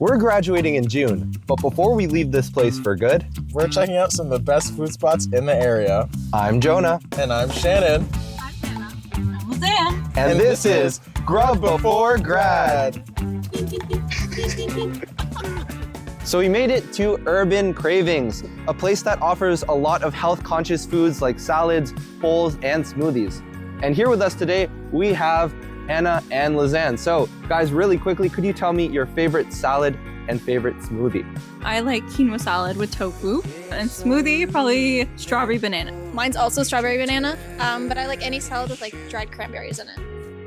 We're graduating in June, but before we leave this place for good, we're checking out some of the best food spots in the area. I'm Jonah. And I'm Shannon. I'm Hannah. I'm Lisan. And this is Grub Before Grad. So we made it to Urban Cravings, a place that offers a lot of health-conscious foods like salads, bowls, and smoothies. And here with us today, we have Hannah and Lisan. So guys, really quickly, could you tell me your favorite salad and favorite smoothie? I like quinoa salad with tofu, and smoothie, probably strawberry banana. Mine's also strawberry banana, but I like any salad with like dried cranberries in it.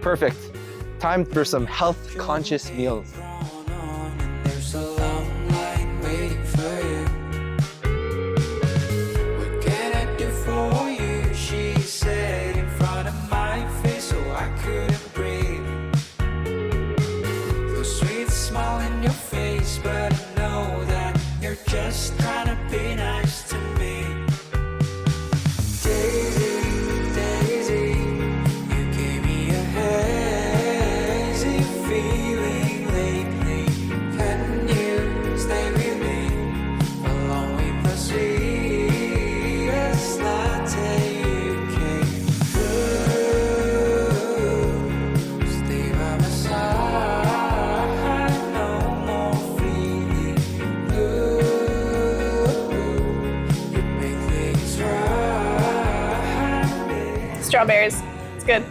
Perfect. Time for some health-conscious meals. There's a long line waiting for you. What can I do for you? She said in front of my face, so I couldn't breathe. The sweet smile in your face, but I know that you're just trying to be nice to me. Daisy, Daisy, you gave me a hazy feeling lately. Can you stay with me along with the sweetest latte you can? Ooh, stay by my side, no more feeling. Ooh, you make things right. Strawberries. It's good.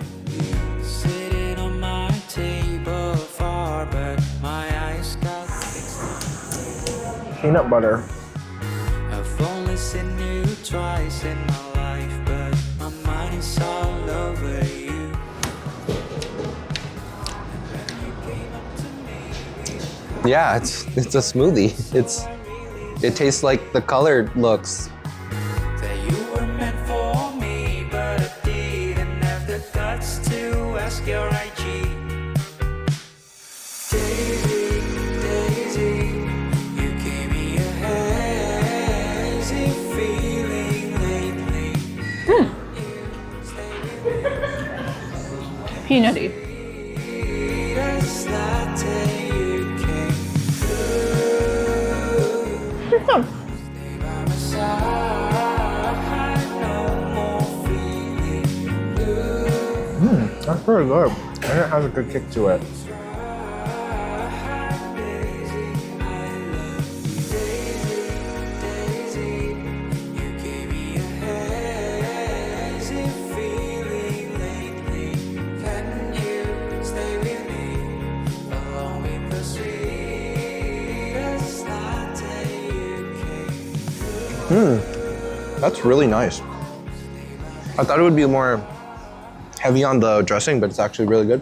Sitting on my table far, but my eyes got fixed. Peanut butter. I've only seen you twice in my life, but my mind is all over you. Yeah, it's a smoothie. It tastes like the color looks. That you were meant for me, but I didn't have the guts to ask your IG. Daisy, Daisy, you gave me a hazy feeling lately. Peanutty. Sweetest latte you can. It's good. Stay by my side, no more feeling blue. That's pretty good. And it has a good kick to it. Daisy, you gave me a hazy feeling lately. Can you stay with me along with the sweetest latte you can? That's really nice. I thought it would be more heavy on the dressing, but it's actually really good.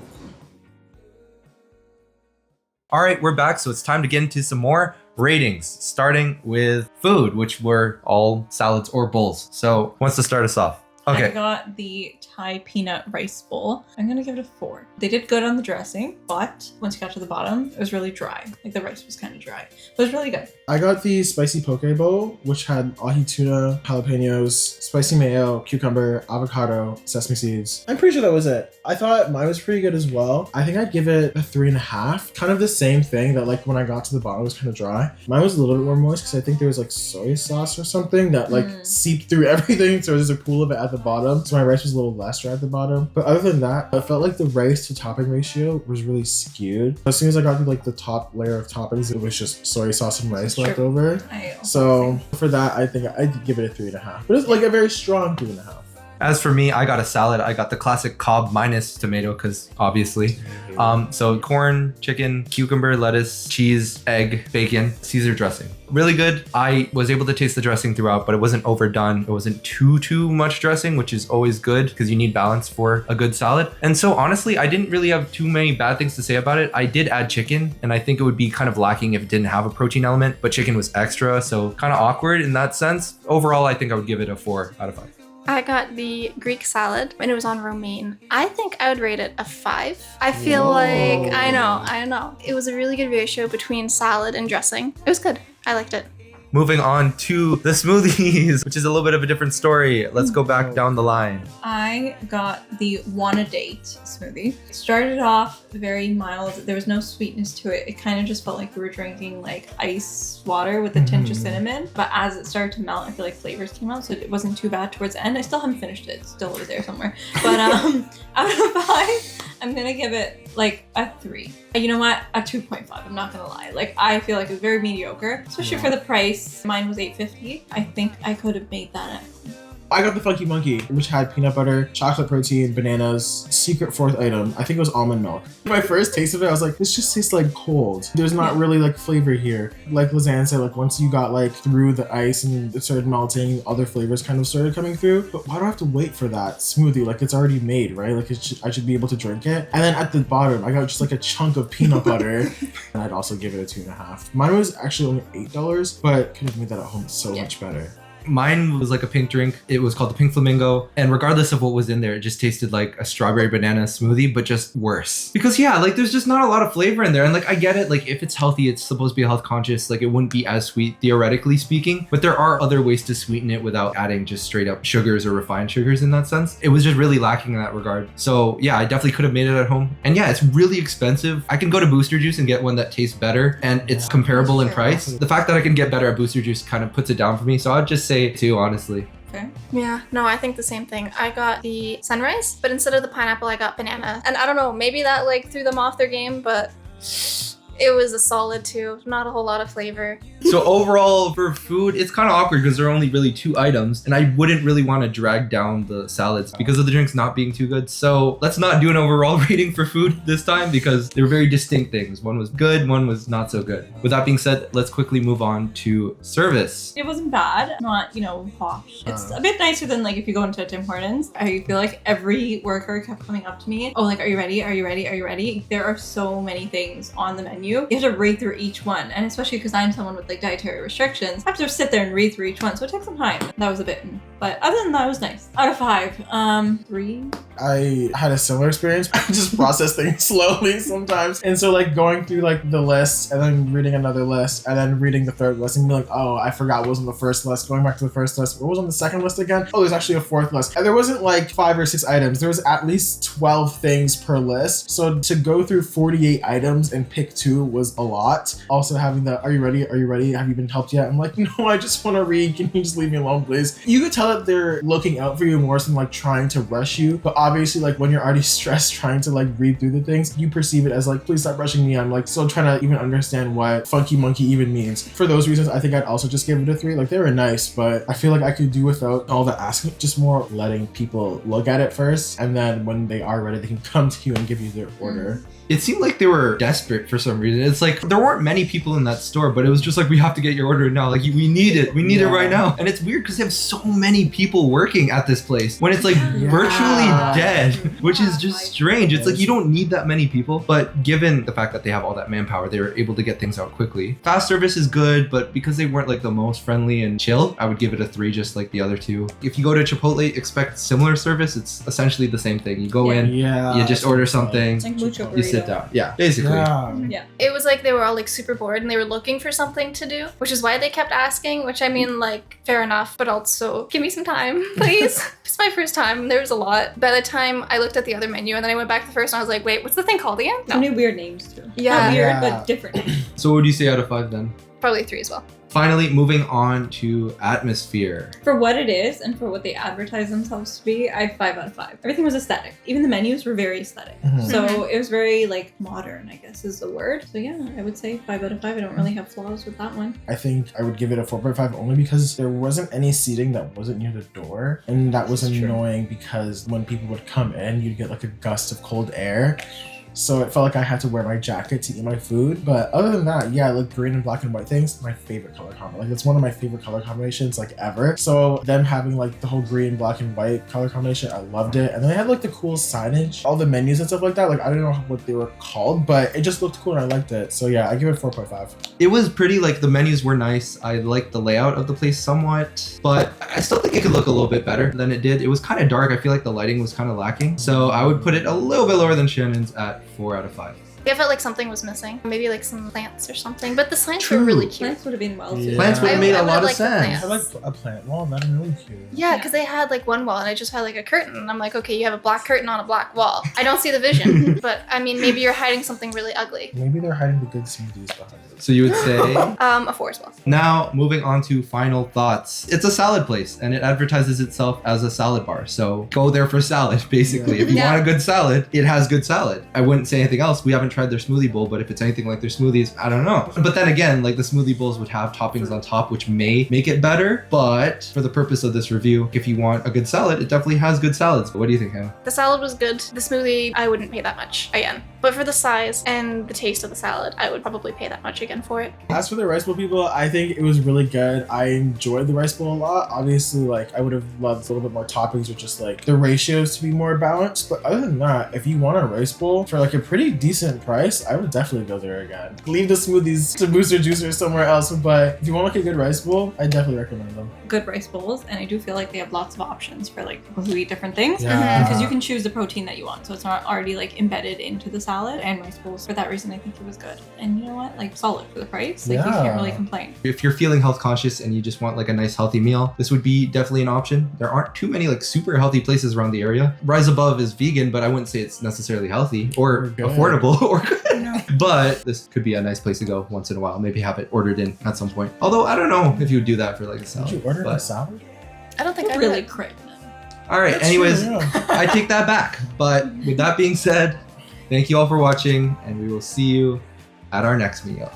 All right, we're back, so it's time to get into some more ratings, starting with food, which were all salads or bowls. So, who wants to start us off? I Okay. got the Thai peanut rice bowl. I'm gonna give it a 4. They did good on the dressing, but once you got to the bottom, it was really dry. Like the rice was kind of dry, but it was really good. I got the spicy poke bowl, which had ahi tuna, jalapenos, spicy mayo, cucumber, avocado, sesame seeds. I'm pretty sure that was it. I thought mine was pretty good as well. I think I'd give it a 3.5. Kind of the same thing that like when I got to the bottom it was kind of dry. Mine was a little bit more moist because I think there was like soy sauce or something that like seeped through everything. So there's a pool of it at the bottom. So my rice was a little less dry at the bottom. But other than that, I felt like the rice to topping ratio was really skewed. As soon as I got to like the top layer of toppings, it was just soy sauce and rice left over. I also So think- for that, I think I'd give it a 3.5. But it's like a very strong 3.5. As for me, I got a salad. I got the classic Cobb minus tomato, because obviously. So corn, chicken, cucumber, lettuce, cheese, egg, bacon, Caesar dressing. Really good. I was able to taste the dressing throughout, but it wasn't overdone. It wasn't too much dressing, which is always good because you need balance for a good salad. And so honestly, I didn't really have too many bad things to say about it. I did add chicken, and I think it would be kind of lacking if it didn't have a protein element, but chicken was extra, so kind of awkward in that sense. Overall, I think I would give it a 4 out of 5. I got the Greek salad and it was on romaine. I think I would rate it a 5. I feel like, I know. It was a really good ratio between salad and dressing. It was good. I liked it. Moving on to the smoothies, which is a little bit of a different story. Let's go back down the line. I got the Wanna Date smoothie. It started off very mild. There was no sweetness to it. It kind of just felt like we were drinking like ice water with a tinge of cinnamon. But as it started to melt, I feel like flavors came out, so it wasn't too bad towards the end. I still haven't finished it. It's still over there somewhere. But out of 5, I'm gonna give it like a 3. You know what? A 2.5. I'm not gonna lie. Like, I feel like it was very mediocre, especially for the price. Mine was $8.50. I think I could have made that at home. I got the Funky Monkey, which had peanut butter, chocolate protein, bananas, secret fourth item. I think it was almond milk. My first taste of it, I was like, this just tastes like cold. There's not really like flavor here. Like Lisan said, like once you got like through the ice and it started melting, other flavors kind of started coming through. But why do I have to wait for that smoothie? Like it's already made, right? Like I should be able to drink it. And then at the bottom, I got just like a chunk of peanut butter. And I'd also give it a 2.5. Mine was actually only $8, but could have made that at home so much better. Mine was like a pink drink. It was called the Pink Flamingo. And regardless of what was in there, it just tasted like a strawberry banana smoothie, but just worse. Because yeah, like there's just not a lot of flavor in there. And like, I get it. Like if it's healthy, it's supposed to be health conscious. Like it wouldn't be as sweet, theoretically speaking. But there are other ways to sweeten it without adding just straight up sugars or refined sugars in that sense. It was just really lacking in that regard. So yeah, I definitely could have made it at home. And yeah, it's really expensive. I can go to Booster Juice and get one that tastes better and it's comparable in price. The fact that I can get better at Booster Juice kind of puts it down for me. So I'd just say 2, honestly. Okay. Yeah, no, I think the same thing. I got the sunrise, but instead of the pineapple, I got banana. And I don't know, maybe that like threw them off their game, but it was a solid 2. Not a whole lot of flavor. So overall for food, it's kind of awkward because there are only really 2 items and I wouldn't really want to drag down the salads because of the drinks not being too good. So let's not do an overall rating for food this time because they were very distinct things. One was good, one was not so good. With that being said, let's quickly move on to service. It wasn't bad, not, you know, posh. It's a bit nicer than like if you go into Tim Hortons. I feel like every worker kept coming up to me. Oh, like, are you ready? Are you ready? Are you ready? There are so many things on the menu. You have to read through each one. And especially because I'm someone with like dietary restrictions, I have to sit there and read through each one. So it takes some time. That was a bit, but other than that, it was nice. Out of 5, 3. I had a similar experience. I just process things slowly sometimes. And so like going through like the list and then reading another list and then reading the third list and be like, oh, I forgot what was on the first list. Going back to the first list. What was on the second list again? Oh, there's actually a 4th list. And there wasn't like 5 or 6 items. There was at least 12 things per list. So to go through 48 items and pick 2 was a lot. Also having the, are you ready? Are you ready? Have you been helped yet? I'm like, no, I just want to read. Can you just leave me alone, please? You could tell that they're looking out for you more than like trying to rush you. But obviously like when you're already stressed trying to like read through the things, you perceive it as like, please stop rushing me. I'm like still trying to even understand what Funky Monkey even means. For those reasons, I think I'd also just give it a 3. Like they were nice, but I feel like I could do without all the asking, just more letting people look at it first. And then when they are ready, they can come to you and give you their order. It seemed like they were desperate for some reason. It's like there weren't many people in that store, but it was just like, we have to get your order now. Like we need it. We need it right now. And it's weird because they have so many people working at this place when it's like virtually dead, which is just strange. It's like you don't need that many people, but given the fact that they have all that manpower, they were able to get things out quickly. Fast service is good, but because they weren't like the most friendly and chill, I would give it a 3 just like the other 2. If you go to Chipotle, expect similar service. It's essentially the same thing. You go in, you just order something, It's like mucho you sit down. Yeah, basically. Yeah. It was like they were all like super bored and they were looking for something to do, which is why they kept asking, which I mean, like, fair enough, but also give me some time, please. It's my first time. There was a lot. By the time I looked at the other menu and then I went back to the first one, I was like, wait, what's the thing called again? So many weird names too. Yeah. Not weird, but different. So what would you say out of 5 then? Probably 3 as well. Finally, moving on to atmosphere. For what it is and for what they advertise themselves to be, I have 5 out of 5. Everything was aesthetic. Even the menus were very aesthetic. So it was very like modern, I guess is the word. So yeah, I would say 5 out of 5. I don't really have flaws with that one. I think I would give it a 4.5 only because there wasn't any seating that wasn't near the door. And that was annoying because when people would come in, you'd get like a gust of cold air. So it felt like I had to wear my jacket to eat my food. But other than that, yeah, like green and black and white things, my favorite color combo. Like it's one of my favorite color combinations like ever. So them having like the whole green, black and white color combination, I loved it. And then they had like the cool signage, all the menus and stuff like that. Like I don't know what they were called, but it just looked cool and I liked it. So yeah, I give it 4.5. It was pretty, like the menus were nice. I liked the layout of the place somewhat, but I still think it could look a little bit better than it did. It was kind of dark. I feel like the lighting was kind of lacking. So I would put it a little bit lower than Shannon's at 4 out of 5. I felt like something was missing. Maybe like some plants or something. But the signs were really cute. Plants would have been well Yeah. suited. Plants would have I- made I a would lot of like the sense. plants. I like a plant wall. That'd be really cute. Yeah, because they had like one wall and I just had like a curtain. And I'm like, okay, you have a black curtain on a black wall. I don't see the vision. But I mean, maybe you're hiding something really ugly. Maybe they're hiding the good smoothies behind it. So you would say. A 4 as well. Now, moving on to final thoughts. It's a salad place and it advertises itself as a salad bar. So go there for salad, basically. If you Yeah. want a good salad, it has good salad. I wouldn't say anything else. We haven't tried their smoothie bowl, but if it's anything like their smoothies, I don't know. But then again, like the smoothie bowls would have toppings on top, which may make it better. But for the purpose of this review, if you want a good salad, it definitely has good salads. What do you think, Hannah? The salad was good. The smoothie, I wouldn't pay that much again. But for the size and the taste of the salad, I would probably pay that much again for it. As for the rice bowl people, I think it was really good. I enjoyed the rice bowl a lot. Obviously, like I would have loved a little bit more toppings or just like the ratios to be more balanced. But other than that, if you want a rice bowl for like a pretty decent price, I would definitely go there again. Leave the smoothies to Booster Juicer somewhere else. But if you want like a good rice bowl, I definitely recommend them. Good rice bowls, and I do feel like they have lots of options for like people who eat different things. Yeah. Because you can choose the protein that you want, so it's not already like embedded into the salad. And rice bowls, for that reason, I think it was good. And you know what? Like solid for the price. Like you Yeah. can't really complain. If you're feeling health conscious and you just want like a nice healthy meal, this would be definitely an option. There aren't too many like super healthy places around the area. Rise Above is vegan, but I wouldn't say it's necessarily healthy or Or good. affordable or but this could be a nice place to go once in a while. Maybe have it ordered in at some point. Although I don't know if you would do that for like a salad. Did you order a but- salad? I don't think I Really would. crit. All right. That's Anyways, true, yeah. I take that back. But with that being said, thank you all for watching, and we will see you at our next meal.